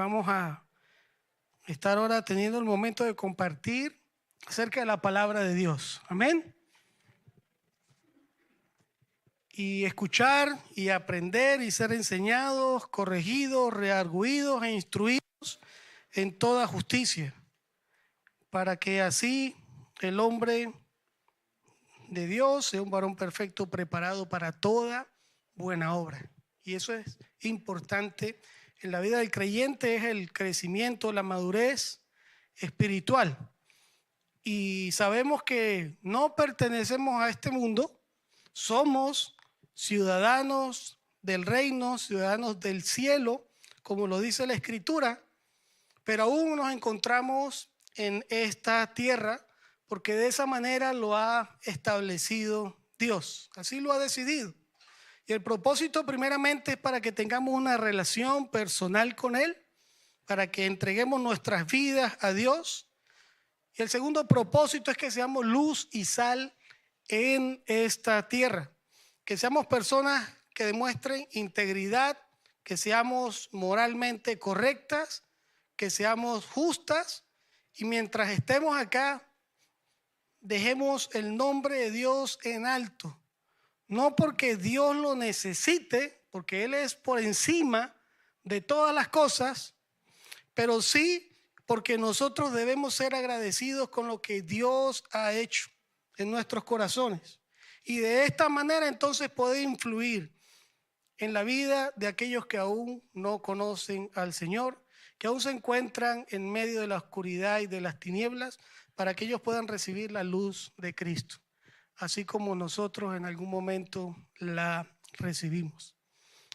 vamos a estar ahora teniendo el momento de compartir acerca de la palabra de Dios. Amén. Y escuchar y aprender y ser enseñados, corregidos, redargüidos e instruidos en toda justicia, para que así el hombre de Dios sea un varón perfecto, preparado para toda buena obra. Y eso es importante en la vida del creyente, es el crecimiento, la madurez espiritual. Y sabemos que no pertenecemos a este mundo, somos ciudadanos del reino, ciudadanos del cielo, como lo dice la Escritura, pero aún nos encontramos en esta tierra porque de esa manera lo ha establecido Dios, así lo ha decidido. Y el propósito primeramente es para que tengamos una relación personal con Él, para que entreguemos nuestras vidas a Dios. Y el segundo propósito es que seamos luz y sal en esta tierra, que seamos personas que demuestren integridad, que seamos moralmente correctas, que seamos justas, y mientras estemos acá, dejemos el nombre de Dios en alto. No porque Dios lo necesite, porque Él es por encima de todas las cosas, pero sí porque nosotros debemos ser agradecidos con lo que Dios ha hecho en nuestros corazones. Y de esta manera entonces poder influir en la vida de aquellos que aún no conocen al Señor, que aún se encuentran en medio de la oscuridad y de las tinieblas, para que ellos puedan recibir la luz de Cristo, así como nosotros en algún momento la recibimos.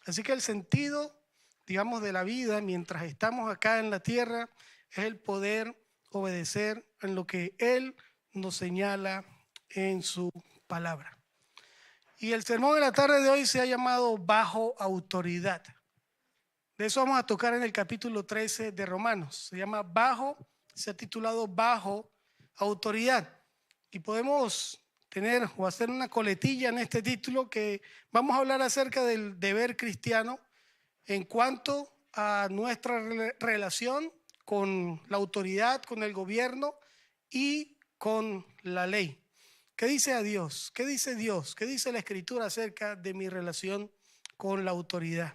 Así que el sentido, digamos, de la vida mientras estamos acá en la tierra es el poder obedecer en lo que Él nos señala en su palabra. Y el sermón de la tarde de hoy se ha llamado Bajo Autoridad. De eso vamos a tocar en el capítulo 13 de Romanos. Se ha titulado Bajo Autoridad. Y podemos tener o hacer una coletilla en este título, que vamos a hablar acerca del deber cristiano en cuanto a nuestra relación con la autoridad, con el gobierno y con la ley. ¿Qué dice a Dios? ¿Qué dice Dios? ¿Qué dice la Escritura acerca de mi relación con la autoridad?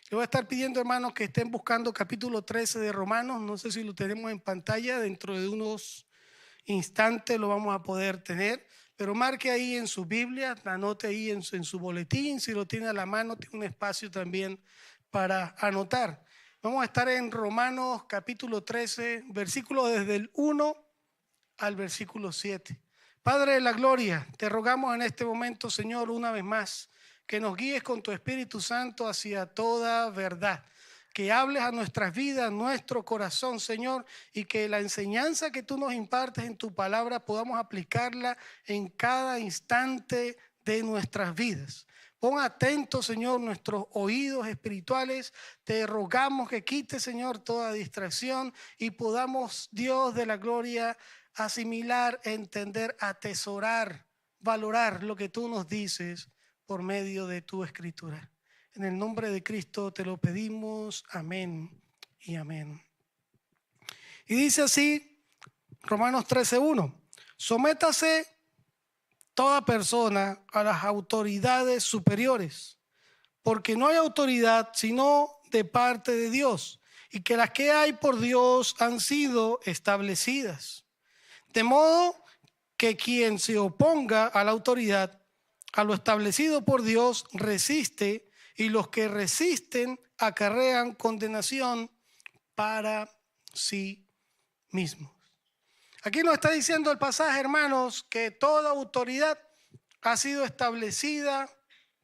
Le voy a estar pidiendo, hermanos, que estén buscando capítulo 13 de Romanos. No sé si lo tenemos en pantalla, dentro de unos instantes lo vamos a poder tener, pero marque ahí en su Biblia, anote ahí en su boletín, si lo tiene a la mano, tiene un espacio también para anotar. Vamos a estar en Romanos capítulo 13, versículos desde el 1 al versículo 7. Padre de la gloria, te rogamos en este momento, Señor, una vez más, que nos guíes con tu Espíritu Santo hacia toda verdad, que hables a nuestras vidas, nuestro corazón, Señor, y que la enseñanza que tú nos impartes en tu palabra podamos aplicarla en cada instante de nuestras vidas. Pon atentos, Señor, nuestros oídos espirituales. Te rogamos que quites, Señor, toda distracción y podamos, Dios de la gloria, asimilar, entender, atesorar, valorar lo que tú nos dices por medio de tu Escritura. En el nombre de Cristo te lo pedimos. Amén y amén. Y dice así Romanos 13:1: sométase toda persona a las autoridades superiores, porque no hay autoridad sino de parte de Dios, y que las que hay por Dios han sido establecidas. De modo que quien se oponga a la autoridad, a lo establecido por Dios, resiste, y los que resisten acarrean condenación para sí mismos. Aquí nos está diciendo el pasaje, hermanos, que toda autoridad ha sido establecida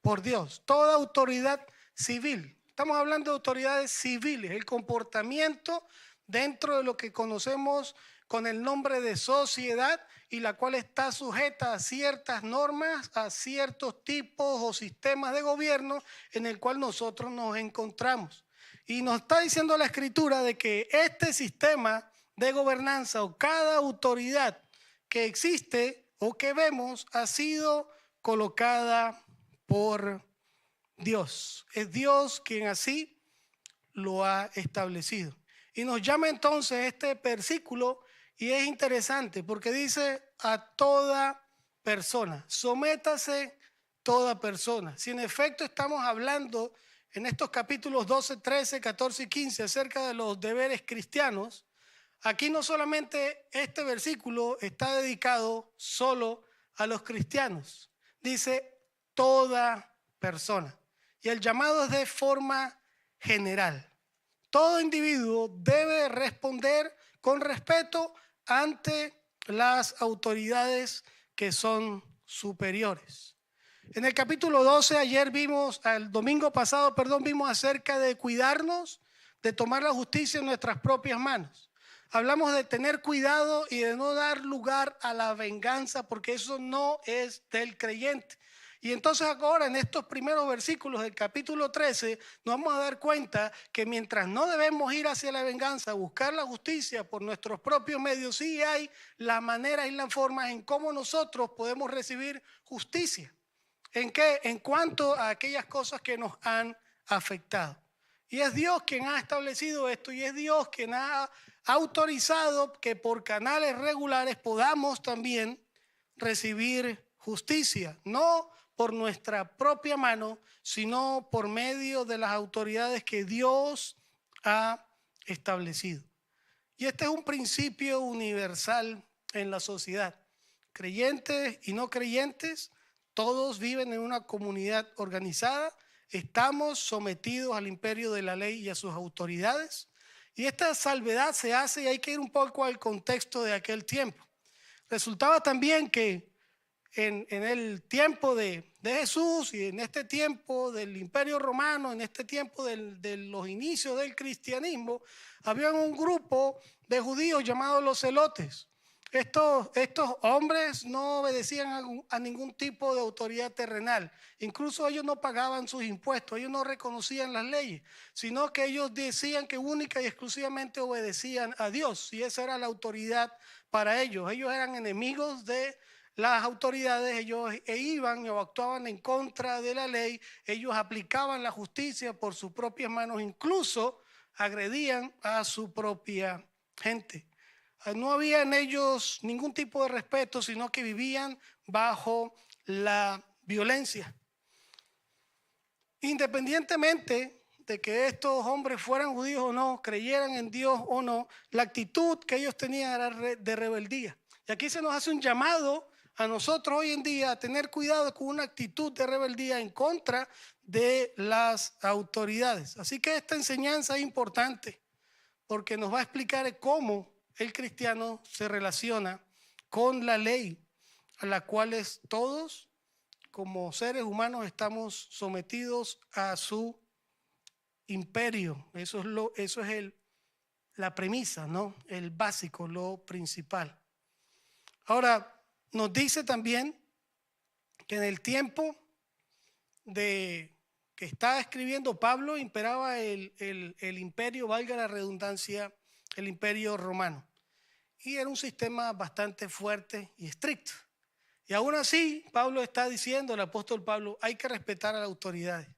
por Dios, toda autoridad civil. Estamos hablando de autoridades civiles, el comportamiento dentro de lo que conocemos con el nombre de sociedad, y la cual está sujeta a ciertas normas, a ciertos tipos o sistemas de gobierno en el cual nosotros nos encontramos. Y nos está diciendo la Escritura de que este sistema de gobernanza o cada autoridad que existe o que vemos ha sido colocada por Dios. Es Dios quien así lo ha establecido. Y nos llama entonces este versículo y es interesante porque dice a toda persona, sométase toda persona. Si en efecto estamos hablando en estos capítulos 12, 13, 14 y 15 acerca de los deberes cristianos, aquí no solamente este versículo está dedicado solo a los cristianos, dice toda persona. Y el llamado es de forma general. Todo individuo debe responder con respeto ante las autoridades que son superiores. En el capítulo 12, el domingo pasado, vimos acerca de cuidarnos, de tomar la justicia en nuestras propias manos. Hablamos de tener cuidado y de no dar lugar a la venganza, porque eso no es del creyente. Y entonces ahora en estos primeros versículos del capítulo 13 nos vamos a dar cuenta que mientras no debemos ir hacia la venganza, buscar la justicia por nuestros propios medios, sí hay las maneras y las formas en cómo nosotros podemos recibir justicia. ¿En qué? En cuanto a aquellas cosas que nos han afectado. Y es Dios quien ha establecido esto y es Dios quien ha autorizado que por canales regulares podamos también recibir justicia, no por nuestra propia mano, sino por medio de las autoridades que Dios ha establecido. Y este es un principio universal en la sociedad. Creyentes y no creyentes, todos viven en una comunidad organizada, estamos sometidos al imperio de la ley y a sus autoridades. Y esta salvedad se hace, y hay que ir un poco al contexto de aquel tiempo. Resultaba también que en el tiempo de Jesús y en este tiempo del Imperio Romano, en este tiempo de los inicios del cristianismo, había un grupo de judíos llamados los celotes. Estos hombres no obedecían a ningún tipo de autoridad terrenal. Incluso ellos no pagaban sus impuestos, ellos no reconocían las leyes, sino que ellos decían que única y exclusivamente obedecían a Dios, y esa era la autoridad para ellos. Ellos eran enemigos de las autoridades, ellos iban o actuaban en contra de la ley, ellos aplicaban la justicia por sus propias manos, incluso agredían a su propia gente. No había en ellos ningún tipo de respeto, sino que vivían bajo la violencia. Independientemente de que estos hombres fueran judíos o no, creyeran en Dios o no, la actitud que ellos tenían era de rebeldía. Y aquí se nos hace un llamado a nosotros hoy en día a tener cuidado con una actitud de rebeldía en contra de las autoridades. Así que esta enseñanza es importante porque nos va a explicar cómo el cristiano se relaciona con la ley a la cual todos como seres humanos estamos sometidos a su imperio. Eso es la premisa, ¿no? El básico, lo principal. Ahora, nos dice también que en el tiempo que está escribiendo Pablo imperaba el imperio, valga la redundancia, el imperio romano. Y era un sistema bastante fuerte y estricto. Y aún así, Pablo está diciendo, el apóstol Pablo, hay que respetar a las autoridades.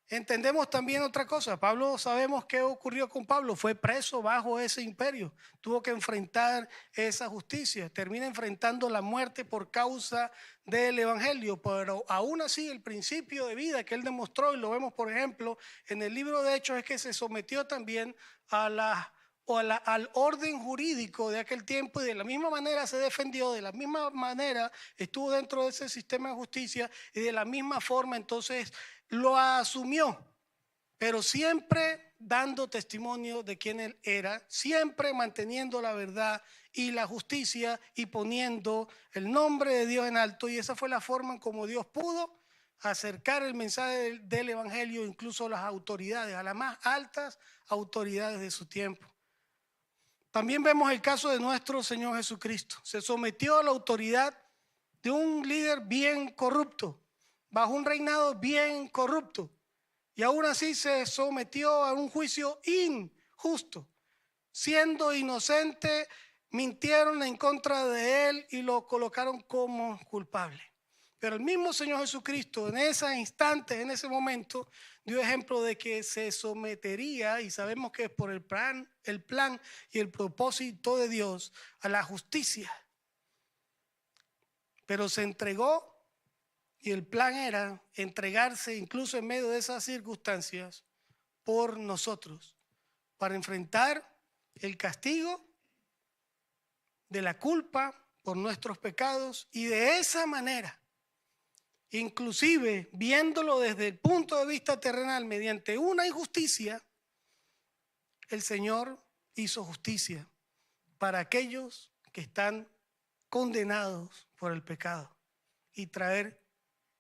Entendemos también otra cosa. Sabemos qué ocurrió con Pablo. Fue preso bajo ese imperio. Tuvo que enfrentar esa justicia. Termina enfrentando la muerte por causa del evangelio. Pero aún así, el principio de vida que él demostró, y lo vemos, por ejemplo, en el libro de Hechos, es que se sometió también al orden jurídico de aquel tiempo, y de la misma manera se defendió, de la misma manera estuvo dentro de ese sistema de justicia, y de la misma forma entonces lo asumió, pero siempre dando testimonio de quién él era, siempre manteniendo la verdad y la justicia y poniendo el nombre de Dios en alto. Y esa fue la forma en como Dios pudo acercar el mensaje del evangelio incluso a las autoridades, a las más altas autoridades de su tiempo. También vemos el caso de nuestro Señor Jesucristo. Se sometió a la autoridad de un líder bien corrupto, bajo un reinado bien corrupto, y aún así se sometió a un juicio injusto. Siendo inocente, mintieron en contra de él y lo colocaron como culpable. Pero el mismo Señor Jesucristo en ese instante, en ese momento, dio ejemplo de que se sometería, y sabemos que es por el plan y el propósito de Dios, a la justicia. Pero se entregó, y el plan era entregarse incluso en medio de esas circunstancias por nosotros, para enfrentar el castigo de la culpa por nuestros pecados, y de esa manera, inclusive viéndolo desde el punto de vista terrenal, mediante una injusticia, el Señor hizo justicia para aquellos que están condenados por el pecado, y traer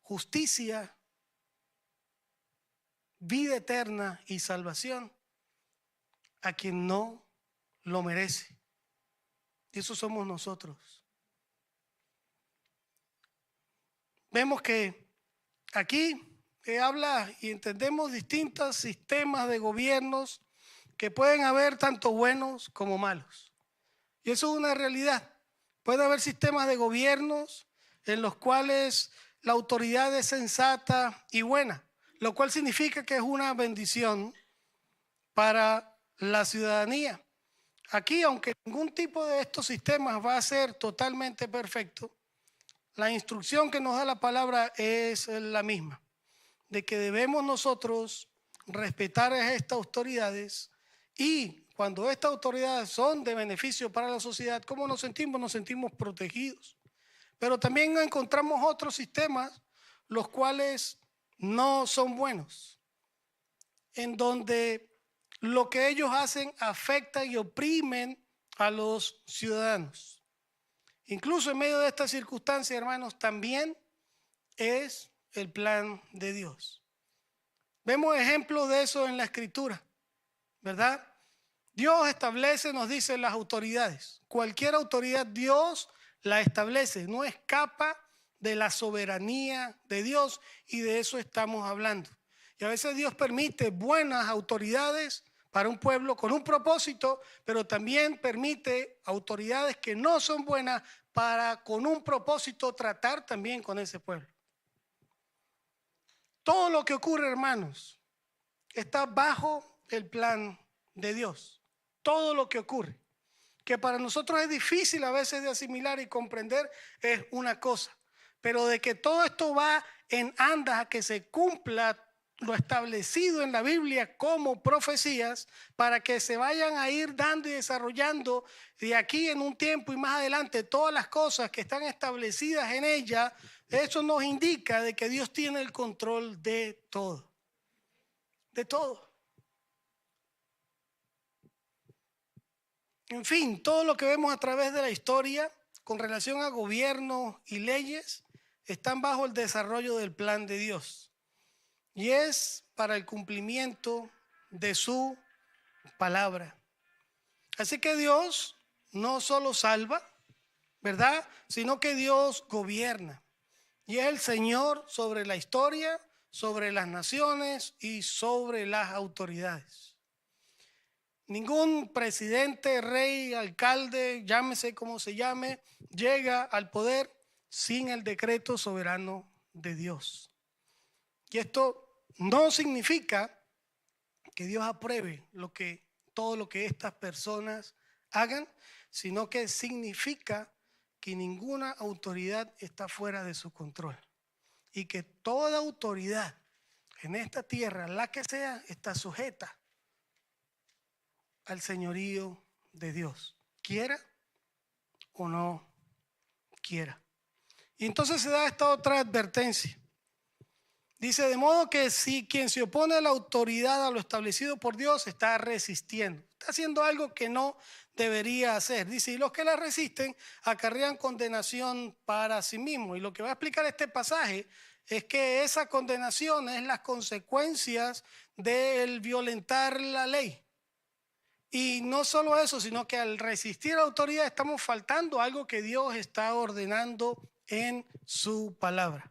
justicia, vida eterna y salvación a quien no lo merece. Y eso somos nosotros. Vemos que aquí habla y entendemos distintos sistemas de gobiernos que pueden haber tanto buenos como malos. Y eso es una realidad. Puede haber sistemas de gobiernos en los cuales la autoridad es sensata y buena, lo cual significa que es una bendición para la ciudadanía. Aquí, aunque ningún tipo de estos sistemas va a ser totalmente perfecto, la instrucción que nos da la palabra es la misma, de que debemos nosotros respetar a estas autoridades, y cuando estas autoridades son de beneficio para la sociedad, ¿cómo nos sentimos? Nos sentimos protegidos. Pero también encontramos otros sistemas, los cuales no son buenos, en donde lo que ellos hacen afecta y oprimen a los ciudadanos. Incluso en medio de estas circunstancias, hermanos, también es el plan de Dios. Vemos ejemplos de eso en la Escritura, ¿verdad? Dios establece, nos dice, las autoridades. Cualquier autoridad Dios la establece, no escapa de la soberanía de Dios, y de eso estamos hablando. Y a veces Dios permite buenas autoridades para un pueblo con un propósito, pero también permite autoridades que no son buenas para con un propósito tratar también con ese pueblo. Todo lo que ocurre, hermanos, está bajo el plan de Dios. Todo lo que ocurre, que para nosotros es difícil a veces de asimilar y comprender, es una cosa. Pero de que todo esto va en andas a que se cumpla lo establecido en la Biblia como profecías, para que se vayan a ir dando y desarrollando de aquí en un tiempo y más adelante todas las cosas que están establecidas en ella, eso nos indica de que Dios tiene el control de todo. De todo. En fin, todo lo que vemos a través de la historia con relación a gobiernos y leyes están bajo el desarrollo del plan de Dios, y es para el cumplimiento de su palabra. Así que Dios no solo salva, ¿verdad?, sino que Dios gobierna, y es el Señor sobre la historia, sobre las naciones y sobre las autoridades. Ningún presidente, rey, alcalde, llámese como se llame, llega al poder sin el decreto soberano de Dios. Y esto no significa que Dios apruebe todo lo que estas personas hagan, sino que significa que ninguna autoridad está fuera de su control, y que toda autoridad en esta tierra, la que sea, está sujeta al señorío de Dios, quiera o no quiera. Y entonces se da esta otra advertencia. Dice, de modo que si quien se opone a la autoridad, a lo establecido por Dios, está resistiendo, está haciendo algo que no debería hacer. Dice, y los que la resisten acarrean condenación para sí mismos. Y lo que va a explicar este pasaje es que esa condenación es las consecuencias del violentar la ley. Y no solo eso, sino que al resistir a la autoridad estamos faltando algo que Dios está ordenando en su palabra.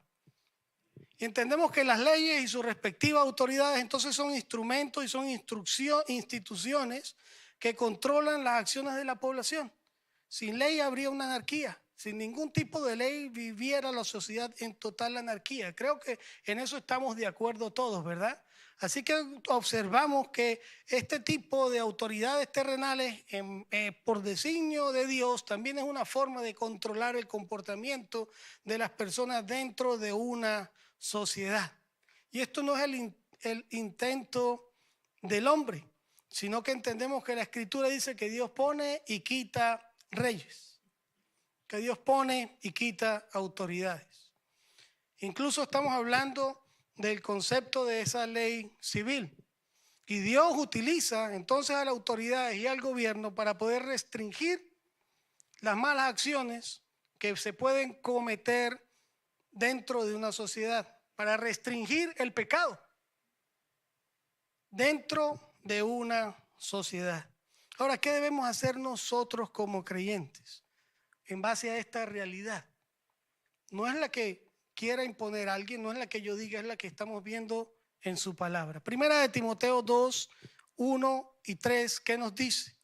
Y entendemos que las leyes y sus respectivas autoridades entonces son instrumentos y son instituciones que controlan las acciones de la población. Sin ley habría una anarquía, sin ningún tipo de ley, viviera la sociedad en total anarquía. Creo que en eso estamos de acuerdo todos, ¿verdad? Así que observamos que este tipo de autoridades terrenales, por designio de Dios, también es una forma de controlar el comportamiento de las personas dentro de una sociedad. Y esto no es el intento del hombre, sino que entendemos que la Escritura dice que Dios pone y quita reyes, que Dios pone y quita autoridades. Incluso estamos hablando del concepto de esa ley civil. Y Dios utiliza entonces a las autoridades y al gobierno para poder restringir las malas acciones que se pueden cometer dentro de una sociedad, para restringir el pecado dentro de una sociedad. Ahora, ¿qué debemos hacer nosotros como creyentes en base a esta realidad? No es la que quiera imponer a alguien, no es la que yo diga, es la que estamos viendo en su palabra. Primera de Timoteo 2, 1 y 3, ¿qué nos dice?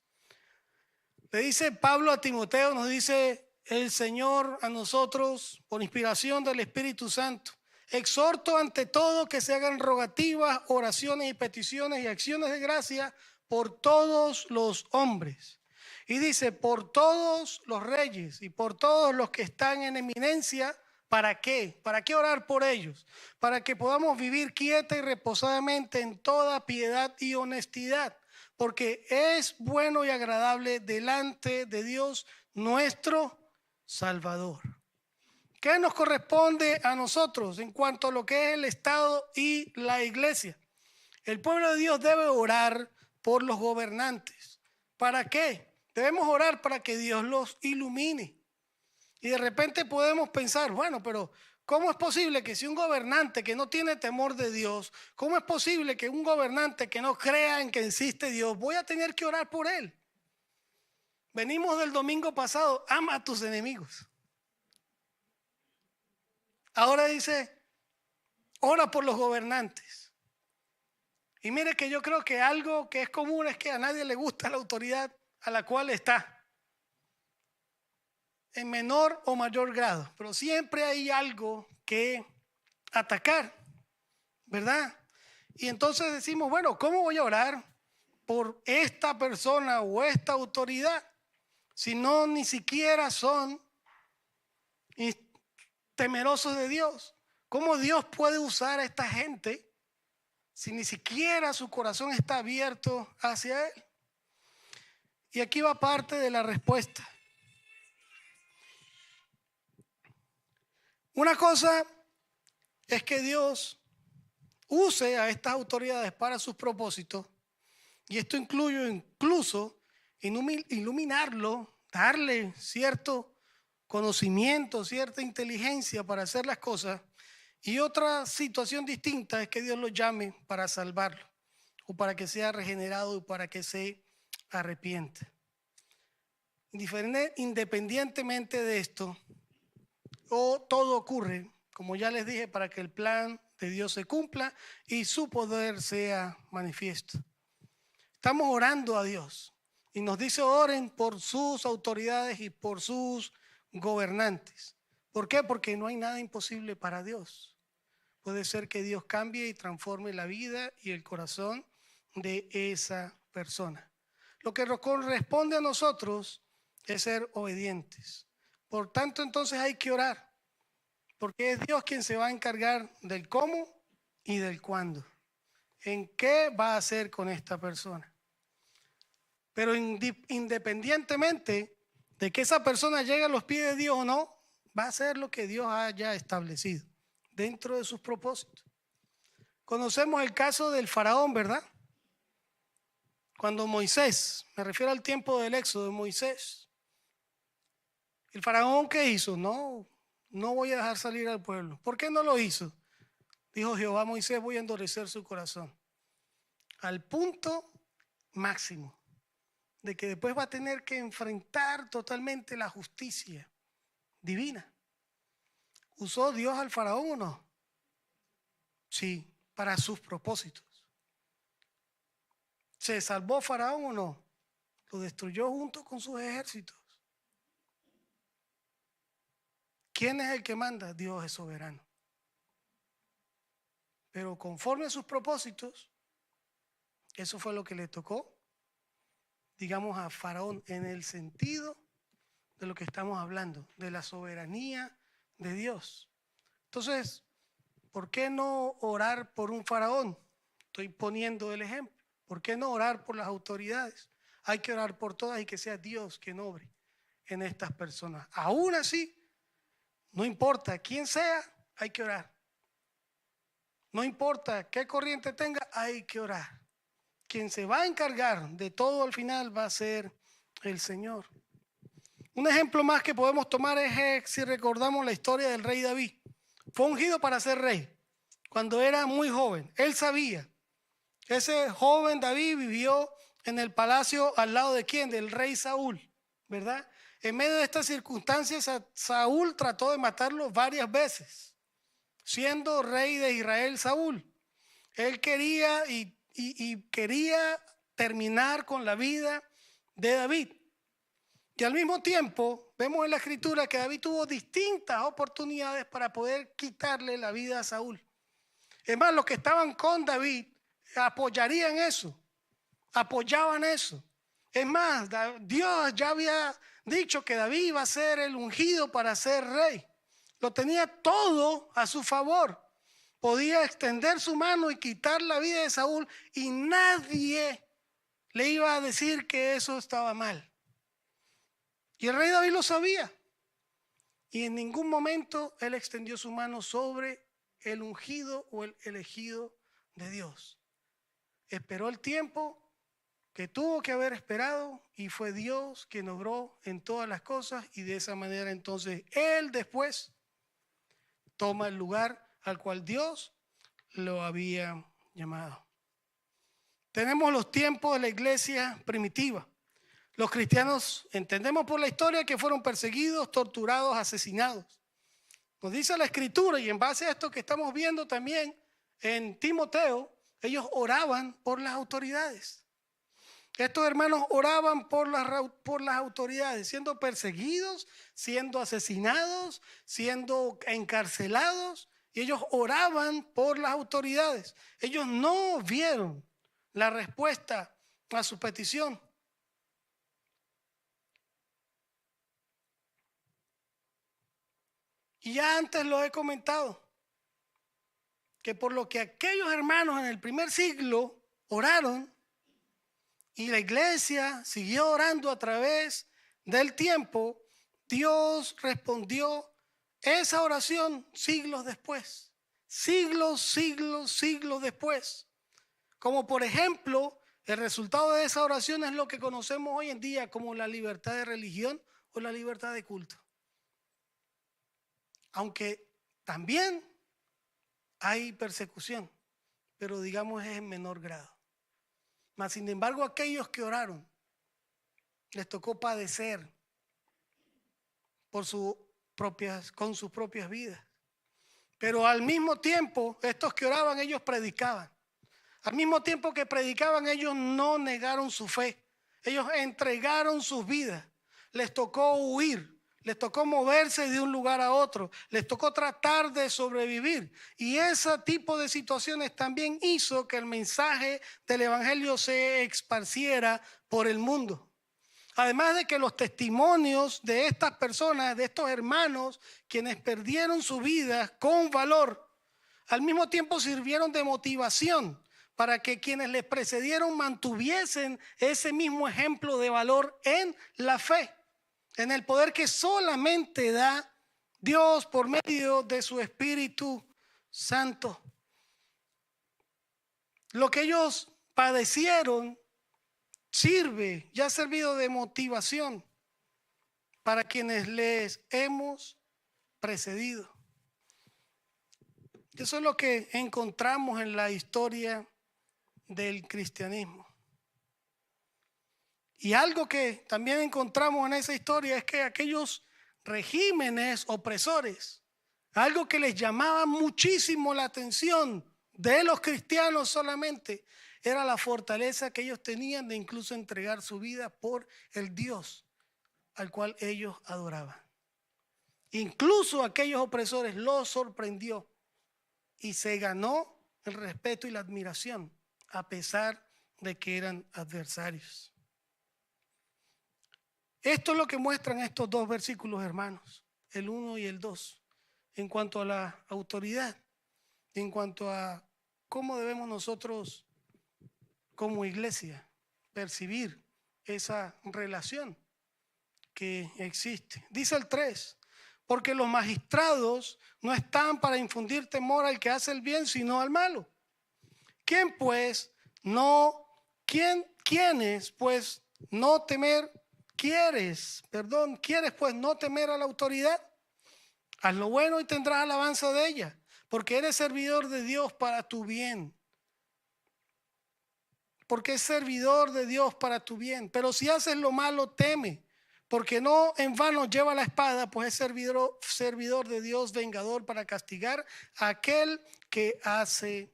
Le dice Pablo a Timoteo, nos dice el Señor a nosotros por inspiración del Espíritu Santo: exhorto ante todo que se hagan rogativas, oraciones y peticiones y acciones de gracia por todos los hombres. Y dice, por todos los reyes y por todos los que están en eminencia. ¿Para qué? ¿Para qué orar por ellos? Para que podamos vivir quieta y reposadamente en toda piedad y honestidad, porque es bueno y agradable delante de Dios nuestro Salvador. ¿Qué nos corresponde a nosotros en cuanto a lo que es el Estado y la iglesia? El pueblo de Dios debe orar por los gobernantes. ¿Para qué? Debemos orar para que Dios los ilumine. Y de repente podemos pensar, bueno, pero ¿cómo es posible que si un gobernante que no tiene temor de Dios, cómo es posible que un gobernante que no crea en que existe Dios, voy a tener que orar por él? Venimos del domingo pasado, ama a tus enemigos. Ahora dice, ora por los gobernantes. Y mire que yo creo que algo que es común es que a nadie le gusta la autoridad a la cual está, en menor o mayor grado, pero siempre hay algo que atacar, ¿verdad? Y entonces decimos, bueno, ¿cómo voy a orar por esta persona o esta autoridad si no ni siquiera son temerosos de Dios? ¿Cómo Dios puede usar a esta gente si ni siquiera su corazón está abierto hacia Él? Y aquí va parte de la respuesta. Una cosa es que Dios use a estas autoridades para sus propósitos, y esto incluye incluso iluminarlo, darle cierto conocimiento, cierta inteligencia para hacer las cosas. Y otra situación distinta es que Dios lo llame para salvarlo, o para que sea regenerado, o para que se arrepienta. Independientemente de esto, todo ocurre, como ya les dije, para que el plan de Dios se cumpla y su poder sea manifiesto. Estamos orando a Dios y nos dice oren por sus autoridades y por sus gobernantes. ¿Por qué? Porque no hay nada imposible para Dios. Puede ser que Dios cambie y transforme la vida y el corazón de esa persona. Lo que nos corresponde a nosotros es ser obedientes. Por tanto, entonces hay que orar, porque es Dios quien se va a encargar del cómo y del cuándo. ¿En qué va a hacer con esta persona? Pero independientemente de que esa persona llegue a los pies de Dios o no, va a hacer lo que Dios haya establecido dentro de sus propósitos. Conocemos el caso del faraón, ¿verdad? Cuando Moisés, me refiero al tiempo del éxodo de Moisés, el faraón, ¿qué hizo? No voy a dejar salir al pueblo. ¿Por qué no lo hizo? Dijo Jehová a Moisés, voy a endurecer su corazón al punto máximo de que después va a tener que enfrentar totalmente la justicia divina. ¿Usó Dios al faraón o no? Sí, para sus propósitos. ¿Se salvó faraón o no? Lo destruyó junto con sus ejércitos. ¿Quién es el que manda? Dios es soberano. Pero conforme a sus propósitos, eso fue lo que le tocó, digamos, a Faraón, en el sentido de lo que estamos hablando, de la soberanía de Dios. Entonces, ¿por qué no orar por un faraón? Estoy poniendo el ejemplo. ¿Por qué no orar por las autoridades? Hay que orar por todas y que sea Dios quien obre en estas personas. Aún así, no importa quién sea, hay que orar. No importa qué corriente tenga, hay que orar. Quien se va a encargar de todo al final va a ser el Señor. Un ejemplo más que podemos tomar es si recordamos la historia del rey David. Fue ungido para ser rey cuando era muy joven. Él sabía. Ese joven David vivió en el palacio al lado de ¿quién? Del rey Saúl, ¿verdad? En medio de estas circunstancias, Saúl trató de matarlo varias veces, siendo rey de Israel Saúl. Él quería y quería terminar con la vida de David. Y al mismo tiempo, vemos en la escritura que David tuvo distintas oportunidades para poder quitarle la vida a Saúl. Es más, los que estaban con David apoyarían eso, apoyaban eso. Es más, Dios ya había dicho que David iba a ser el ungido para ser rey. Lo tenía todo a su favor. Podía extender su mano y quitar la vida de Saúl y nadie le iba a decir que eso estaba mal. Y el rey David lo sabía. Y en ningún momento él extendió su mano sobre el ungido o el elegido de Dios. Esperó el tiempo que tuvo que haber esperado y fue Dios quien obró en todas las cosas, y de esa manera entonces él después toma el lugar al cual Dios lo había llamado. Tenemos los tiempos de la iglesia primitiva. Los cristianos entendemos por la historia que fueron perseguidos, torturados, asesinados. Nos dice la escritura, y en base a esto que estamos viendo también en Timoteo, ellos oraban por las autoridades. Estos hermanos oraban por las autoridades, siendo perseguidos, siendo asesinados, siendo encarcelados, y ellos oraban por las autoridades. Ellos no vieron la respuesta a su petición. Y ya antes lo he comentado, que por lo que aquellos hermanos en el primer siglo oraron, y la iglesia siguió orando a través del tiempo, Dios respondió esa oración siglos después. Siglos después. Como por ejemplo, el resultado de esa oración es lo que conocemos hoy en día como la libertad de religión o la libertad de culto. Aunque también hay persecución, pero digamos es en menor grado. Mas sin embargo, aquellos que oraron les tocó padecer con sus propias vidas. Pero al mismo tiempo, estos que oraban, ellos predicaban. Al mismo tiempo que predicaban, ellos no negaron su fe. Ellos entregaron sus vidas. Les tocó huir. Les tocó moverse de un lugar a otro. Les tocó tratar de sobrevivir. Y ese tipo de situaciones también hizo que el mensaje del evangelio se esparciera por el mundo. Además de que los testimonios de estas personas, de estos hermanos, quienes perdieron su vida con valor, al mismo tiempo sirvieron de motivación para que quienes les precedieron mantuviesen ese mismo ejemplo de valor en la fe, en el poder que solamente da Dios por medio de su Espíritu Santo. Lo que ellos padecieron ya ha servido de motivación para quienes les hemos precedido. Eso es lo que encontramos en la historia del cristianismo. Y algo que también encontramos en esa historia es que aquellos regímenes opresores, algo que les llamaba muchísimo la atención de los cristianos solamente, era la fortaleza que ellos tenían de incluso entregar su vida por el Dios al cual ellos adoraban. Incluso aquellos opresores los sorprendió y se ganó el respeto y la admiración a pesar de que eran adversarios. Esto es lo que muestran estos dos versículos, hermanos, el 1 y el 2, en cuanto a la autoridad, en cuanto a cómo debemos nosotros como iglesia percibir esa relación que existe. Dice el 3, porque los magistrados no están para infundir temor al que hace el bien, sino al malo. ¿Quiénes pues no temer? ¿Quieres pues no temer a la autoridad? Haz lo bueno y tendrás alabanza de ella, porque eres servidor de Dios para tu bien. Porque es servidor de Dios para tu bien. Pero si haces lo malo, teme, porque no en vano lleva la espada, pues es servidor de Dios, vengador para castigar a aquel que hace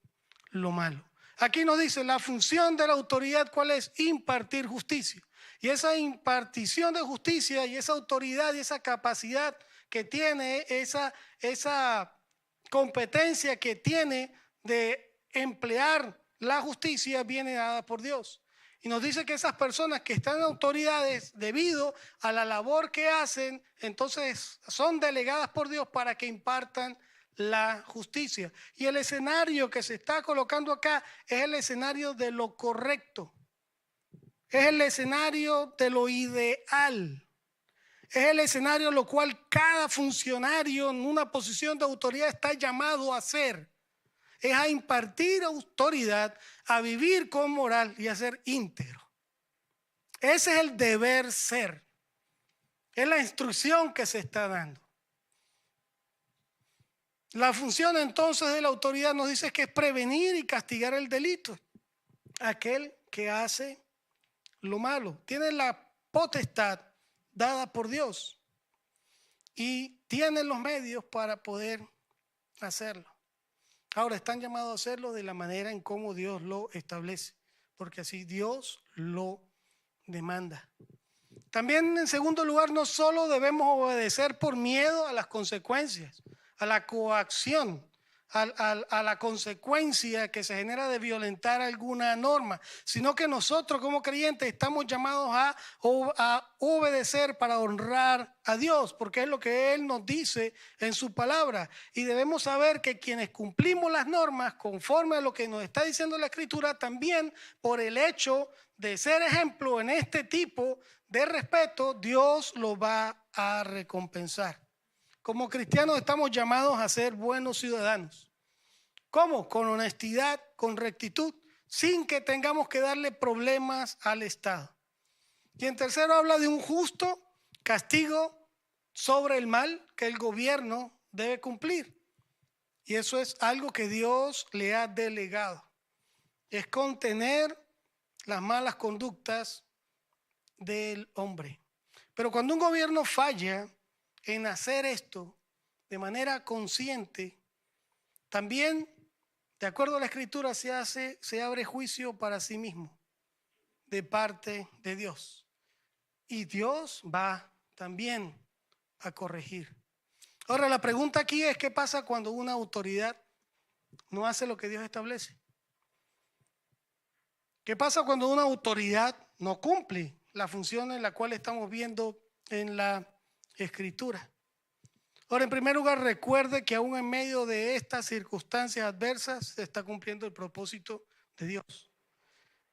lo malo. Aquí nos dice la función de la autoridad, ¿cuál es? Impartir justicia. Y esa impartición de justicia y esa autoridad y esa capacidad que tiene, esa competencia que tiene de emplear la justicia, viene dada por Dios. Y nos dice que esas personas que están en autoridades, debido a la labor que hacen, entonces son delegadas por Dios para que impartan la justicia. Y el escenario que se está colocando acá es el escenario de lo correcto. Es el escenario de lo ideal. Es el escenario en lo cual cada funcionario en una posición de autoridad está llamado a hacer. Es a impartir autoridad, a vivir con moral y a ser íntegro. Ese es el deber ser. Es la instrucción que se está dando. La función entonces de la autoridad nos dice que es prevenir y castigar el delito. Aquel que hace lo malo tiene la potestad dada por Dios y tiene los medios para poder hacerlo. Ahora están llamados a hacerlo de la manera en cómo Dios lo establece, porque así Dios lo demanda. También, en segundo lugar, no solo debemos obedecer por miedo a las consecuencias, a la coacción, a la consecuencia que se genera de violentar alguna norma, sino que nosotros como creyentes estamos llamados a obedecer para honrar a Dios, porque es lo que Él nos dice en su palabra. Y debemos saber que quienes cumplimos las normas conforme a lo que nos está diciendo la Escritura, también por el hecho de ser ejemplo en este tipo de respeto, Dios lo va a recompensar. Como cristianos estamos llamados a ser buenos ciudadanos. ¿Cómo? Con honestidad, con rectitud, sin que tengamos que darle problemas al Estado. Y en tercero habla de un justo castigo sobre el mal que el gobierno debe cumplir. Y eso es algo que Dios le ha delegado. Es contener las malas conductas del hombre. Pero cuando un gobierno falla en hacer esto de manera consciente, también, de acuerdo a la Escritura, se abre juicio para sí mismo de parte de Dios. Y Dios va también a corregir. Ahora, la pregunta aquí es: ¿qué pasa cuando una autoridad no hace lo que Dios establece? ¿Qué pasa cuando una autoridad no cumple la función en la cual estamos viendo en la Escritura? Ahora, en primer lugar, recuerde que aún en medio de estas circunstancias adversas se está cumpliendo el propósito de Dios.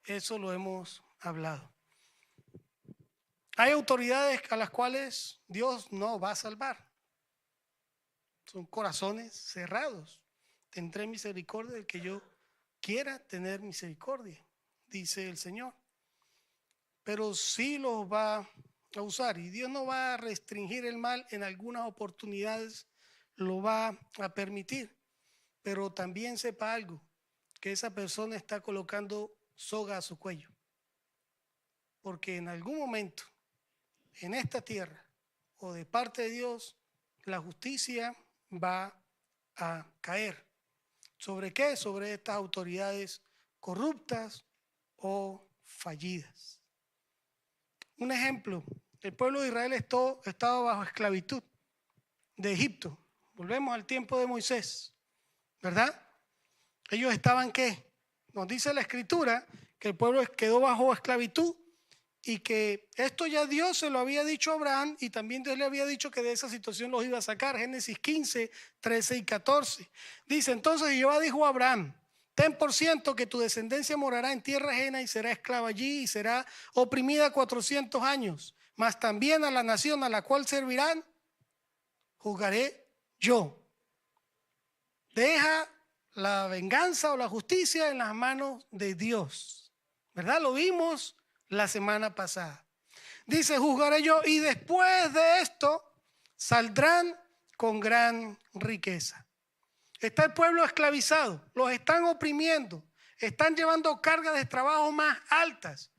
Eso lo hemos hablado. Hay autoridades a las cuales Dios no va a salvar. Son corazones cerrados. Tendré misericordia del que yo quiera tener misericordia, dice el Señor. Pero sí los va a usar, y Dios no va a restringir el mal. En algunas oportunidades lo va a permitir, pero también sepa algo, que esa persona está colocando soga a su cuello, porque en algún momento en esta tierra o de parte de Dios la justicia va a caer. ¿Sobre qué? Sobre estas autoridades corruptas o fallidas. Un ejemplo: el pueblo de Israel estaba bajo esclavitud de Egipto. Volvemos al tiempo de Moisés, ¿verdad? Ellos estaban, ¿qué? Nos dice la Escritura que el pueblo quedó bajo esclavitud y que esto ya Dios se lo había dicho a Abraham y también Dios le había dicho que de esa situación los iba a sacar. Génesis 15, 13 y 14. Dice, entonces Jehová dijo a Abraham, ten por ciento que tu descendencia morará en tierra ajena y será esclava allí y será oprimida 400 años. Mas también a la nación a la cual servirán, juzgaré yo. Deja la venganza o la justicia en las manos de Dios. ¿Verdad? Lo vimos la semana pasada. Dice, juzgaré yo y después de esto saldrán con gran riqueza. Está el pueblo esclavizado, los están oprimiendo, están llevando cargas de trabajo más altas,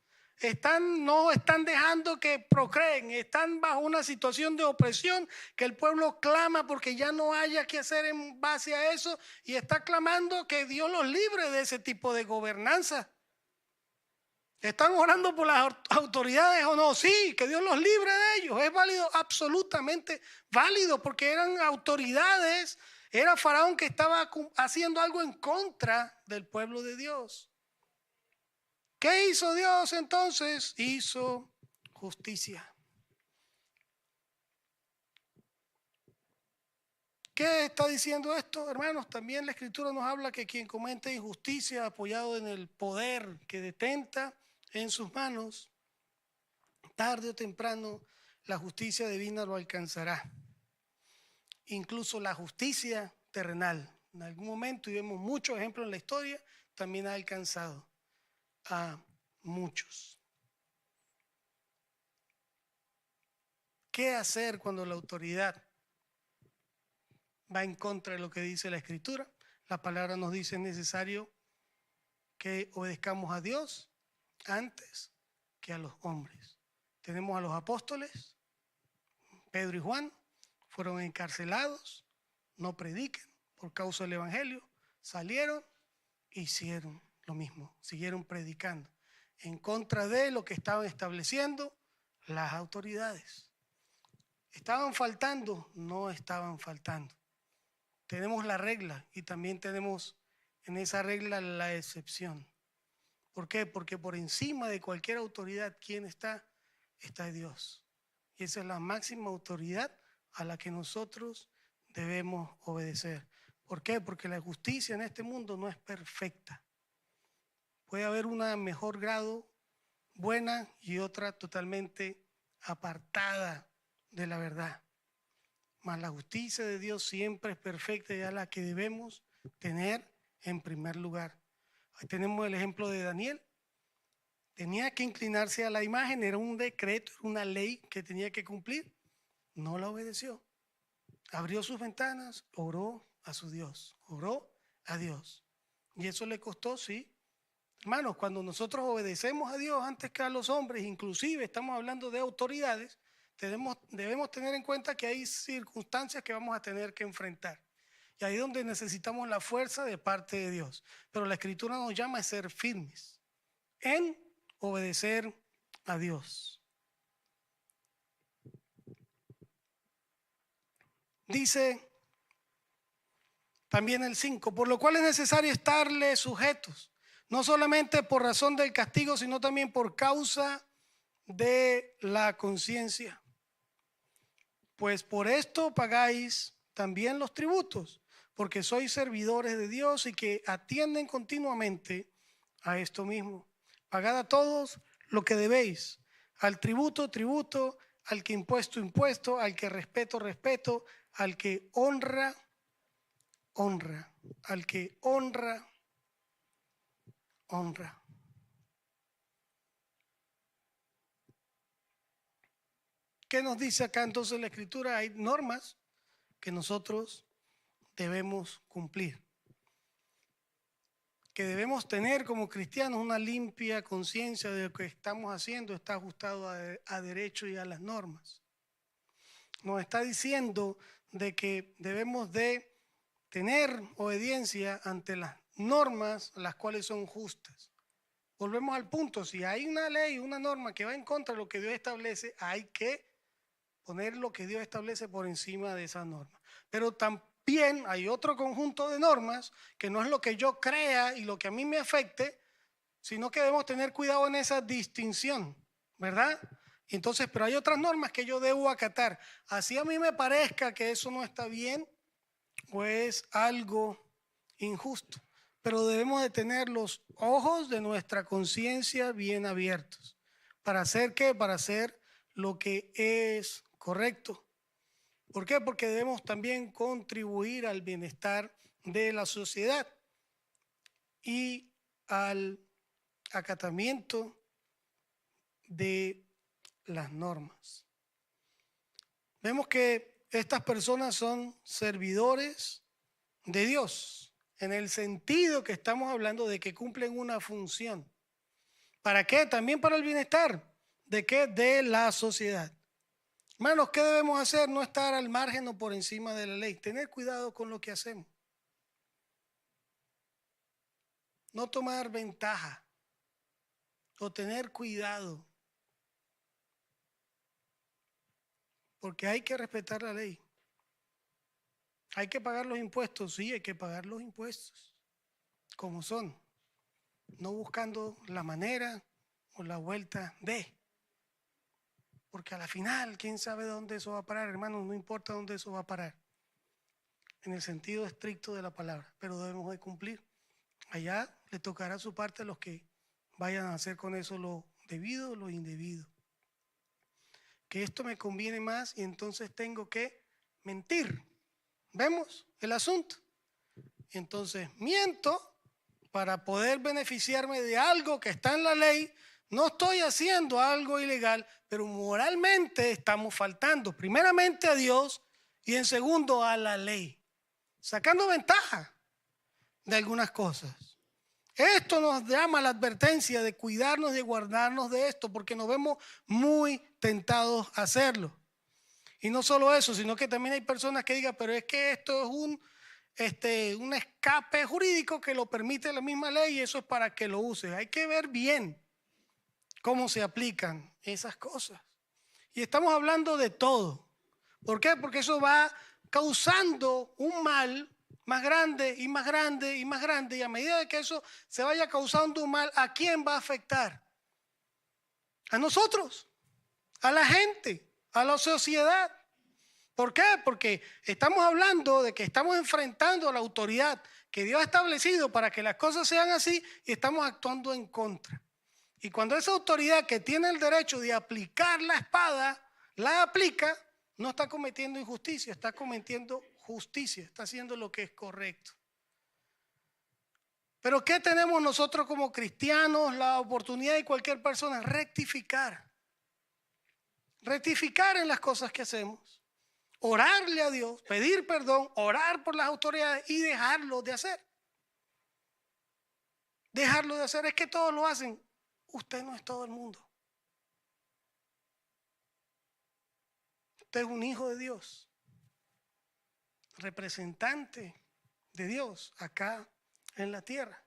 no están dejando que procreen, están bajo una situación de opresión que el pueblo clama porque ya no haya que hacer en base a eso y está clamando que Dios los libre de ese tipo de gobernanza. ¿Están orando por las autoridades o no? Sí, que Dios los libre de ellos. Es válido, absolutamente válido, porque eran autoridades. Era Faraón que estaba haciendo algo en contra del pueblo de Dios. ¿Qué hizo Dios entonces? Hizo justicia. ¿Qué está diciendo esto, hermanos? También la Escritura nos habla que quien comete injusticia apoyado en el poder que detenta en sus manos, tarde o temprano la justicia divina lo alcanzará. Incluso la justicia terrenal. En algún momento, y vemos muchos ejemplos en la historia, también ha alcanzado a muchos. ¿Qué hacer cuando la autoridad va en contra de lo que dice la Escritura? La palabra nos dice es necesario que obedezcamos a Dios antes que a los hombres. Tenemos a los apóstoles, Pedro y Juan, fueron encarcelados, no predican por causa del evangelio, salieron, hicieron lo mismo, siguieron predicando en contra de lo que estaban estableciendo las autoridades. ¿Estaban faltando? No estaban faltando. Tenemos la regla y también tenemos en esa regla la excepción. ¿Por qué? Porque por encima de cualquier autoridad, ¿quién está? Está Dios. Y esa es la máxima autoridad a la que nosotros debemos obedecer. ¿Por qué? Porque la justicia en este mundo no es perfecta. Puede haber una mejor grado buena y otra totalmente apartada de la verdad. Mas la justicia de Dios siempre es perfecta y es la que debemos tener en primer lugar. Ahí tenemos el ejemplo de Daniel. Tenía que inclinarse a la imagen, era un decreto, era una ley que tenía que cumplir. No la obedeció. Abrió sus ventanas, oró a su Dios, oró a Dios. Y eso le costó, sí. Hermanos, cuando nosotros obedecemos a Dios antes que a los hombres, inclusive estamos hablando de autoridades, debemos tener en cuenta que hay circunstancias que vamos a tener que enfrentar. Y ahí es donde necesitamos la fuerza de parte de Dios. Pero la Escritura nos llama a ser firmes en obedecer a Dios. Dice también el 5, por lo cual es necesario estarle sujetos, no solamente por razón del castigo, sino también por causa de la conciencia. Pues por esto pagáis también los tributos, porque sois servidores de Dios y que atienden continuamente a esto mismo. Pagad a todos lo que debéis, al tributo, tributo, al que impuesto, impuesto, al que respeto, respeto, al que honra, honra, al que honra, honra. ¿Qué nos dice acá entonces la Escritura? Hay normas que nosotros debemos cumplir, que debemos tener como cristianos una limpia conciencia de lo que estamos haciendo está ajustado a derecho y a las normas. Nos está diciendo de que debemos de tener obediencia ante las normas, las cuales son justas. Volvemos al punto, si hay una ley, una norma que va en contra de lo que Dios establece, hay que poner lo que Dios establece por encima de esas normas. Pero también hay otro conjunto de normas que no es lo que yo crea y lo que a mí me afecte, sino que debemos tener cuidado en esa distinción, ¿verdad? Entonces, pero hay otras normas que yo debo acatar. Así a mí me parezca que eso no está bien o es algo injusto, pero debemos de tener los ojos de nuestra conciencia bien abiertos. ¿Para hacer qué? Para hacer lo que es correcto. ¿Por qué? Porque debemos también contribuir al bienestar de la sociedad y al acatamiento de las normas. Vemos que estas personas son servidores de Dios, en el sentido que estamos hablando de que cumplen una función. ¿Para qué? También para el bienestar. ¿De qué? De la sociedad. Hermanos, ¿qué debemos hacer? No estar al margen o por encima de la ley. Tener cuidado con lo que hacemos. No tomar ventaja o tener cuidado. Porque hay que respetar la ley. Hay que pagar los impuestos, sí, hay que pagar los impuestos, como son, no buscando la manera o la vuelta de. Porque a la final, ¿quién sabe dónde eso va a parar, hermanos? No importa dónde eso va a parar, en el sentido estricto de la palabra, pero debemos de cumplir. Allá le tocará su parte a los que vayan a hacer con eso lo debido o lo indebido. Que esto me conviene más y entonces tengo que mentir. ¿Vemos el asunto? Entonces miento para poder beneficiarme de algo que está en la ley. No estoy haciendo algo ilegal, pero moralmente estamos faltando primeramente a Dios y en segundo a la ley, sacando ventaja de algunas cosas. Esto nos llama la advertencia de cuidarnos, de guardarnos de esto, porque nos vemos muy tentados a hacerlo. Y no solo eso, sino que también hay personas que digan, pero es que esto es un escape jurídico que lo permite la misma ley y eso es para que lo use. Hay que ver bien cómo se aplican esas cosas. Y estamos hablando de todo. ¿Por qué? Porque eso va causando un mal más grande y más grande y más grande. Y a medida de que eso se vaya causando un mal, ¿a quién va a afectar? A nosotros, a la gente, a la sociedad. ¿Por qué? Porque estamos hablando de que estamos enfrentando a la autoridad que Dios ha establecido para que las cosas sean así y estamos actuando en contra. Y cuando esa autoridad que tiene el derecho de aplicar la espada, la aplica, no está cometiendo injusticia, está cometiendo justicia, está haciendo lo que es correcto. Pero ¿qué tenemos nosotros como cristianos? La oportunidad de cualquier persona, rectificar. Rectificar en las cosas que hacemos. Orarle a Dios, pedir perdón, orar por las autoridades y dejarlo de hacer. Dejarlo de hacer, es que todos lo hacen. Usted no es todo el mundo. Usted es un hijo de Dios, representante de Dios acá en la tierra.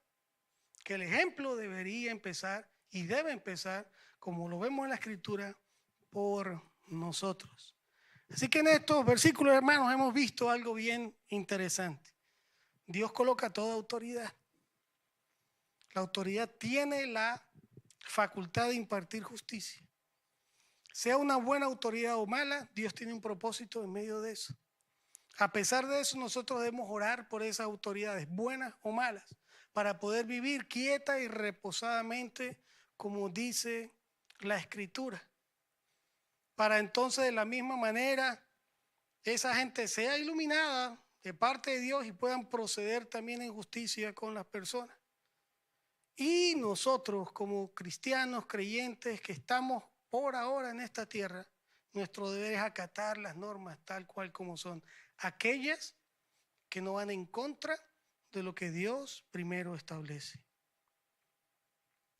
Que el ejemplo debería empezar y debe empezar, como lo vemos en la Escritura, por nosotros. Así que en estos versículos, hermanos, hemos visto algo bien interesante. Dios coloca toda autoridad. La autoridad tiene la facultad de impartir justicia. Sea una buena autoridad o mala, Dios tiene un propósito en medio de eso. A pesar de eso, nosotros debemos orar por esas autoridades, buenas o malas, para poder vivir quieta y reposadamente, como dice la Escritura. Para entonces, de la misma manera, esa gente sea iluminada de parte de Dios y puedan proceder también en justicia con las personas. Y nosotros como cristianos, creyentes que estamos por ahora en esta tierra, nuestro deber es acatar las normas tal cual como son, aquellas que no van en contra de lo que Dios primero establece.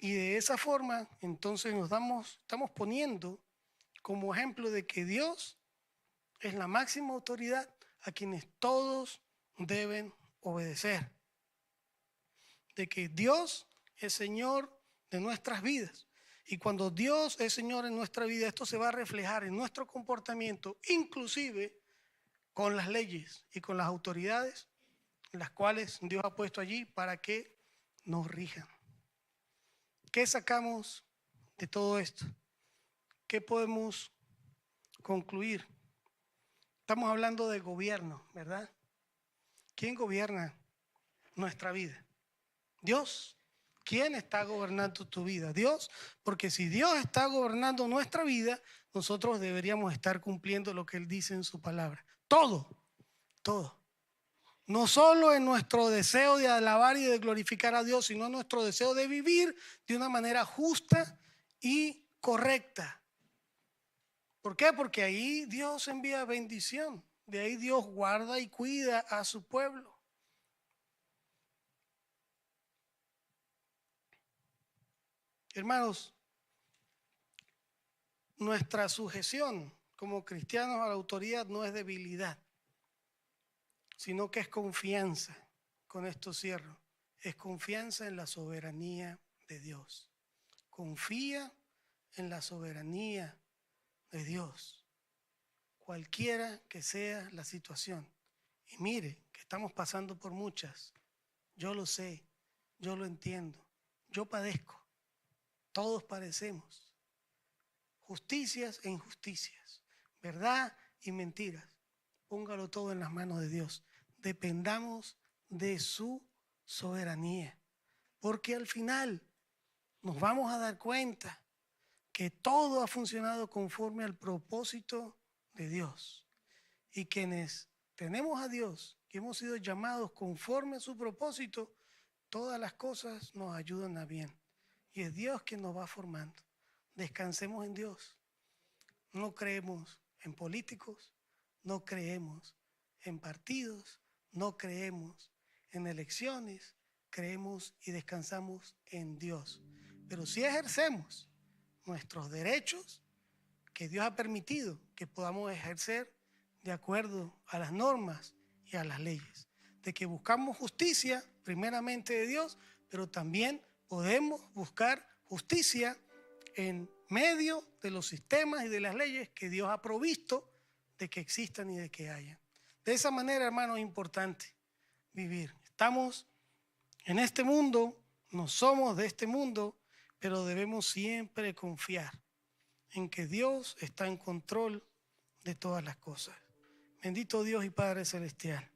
Y de esa forma, entonces estamos poniendo como ejemplo de que Dios es la máxima autoridad a quienes todos deben obedecer. De que Dios es Señor de nuestras vidas Y cuando Dios es Señor en nuestra vida, esto se va a reflejar en nuestro comportamiento, inclusive con las leyes y con las autoridades, las cuales Dios ha puesto allí para que nos rijan. ¿Qué sacamos de todo esto? ¿Qué podemos concluir? Estamos hablando de gobierno, ¿verdad? ¿Quién gobierna nuestra vida? Dios. ¿Quién está gobernando tu vida? Dios. Porque si Dios está gobernando nuestra vida, nosotros deberíamos estar cumpliendo lo que Él dice en su palabra. Todo, todo. No solo en nuestro deseo de alabar y de glorificar a Dios, sino en nuestro deseo de vivir de una manera justa y correcta. ¿Por qué? Porque ahí Dios envía bendición. De ahí Dios guarda y cuida a su pueblo. Hermanos, nuestra sujeción como cristianos a la autoridad no es debilidad, sino que es confianza. Con esto cierro. Es confianza en la soberanía de Dios. Confía en la soberanía de Dios, cualquiera que sea la situación. Y mire que estamos pasando por muchas. Yo lo sé, yo lo entiendo, yo padezco, todos padecemos. Justicias e injusticias, verdad y mentiras. Póngalo todo en las manos de Dios. Dependamos de su soberanía, porque al final nos vamos a dar cuenta que todo ha funcionado conforme al propósito de Dios. Y quienes tenemos a Dios, que hemos sido llamados conforme a su propósito, todas las cosas nos ayudan a bien. Y es Dios quien nos va formando. Descansemos en Dios. No creemos en políticos, no creemos en partidos, no creemos en elecciones, creemos y descansamos en Dios. Pero sí ejercemos nuestros derechos que Dios ha permitido que podamos ejercer de acuerdo a las normas y a las leyes. De que buscamos justicia primeramente de Dios, pero también podemos buscar justicia en medio de los sistemas y de las leyes que Dios ha provisto de que existan y de que hayan. De esa manera, hermano, es importante vivir. Estamos en este mundo, no somos de este mundo, pero debemos siempre confiar en que Dios está en control de todas las cosas. Bendito Dios y Padre Celestial.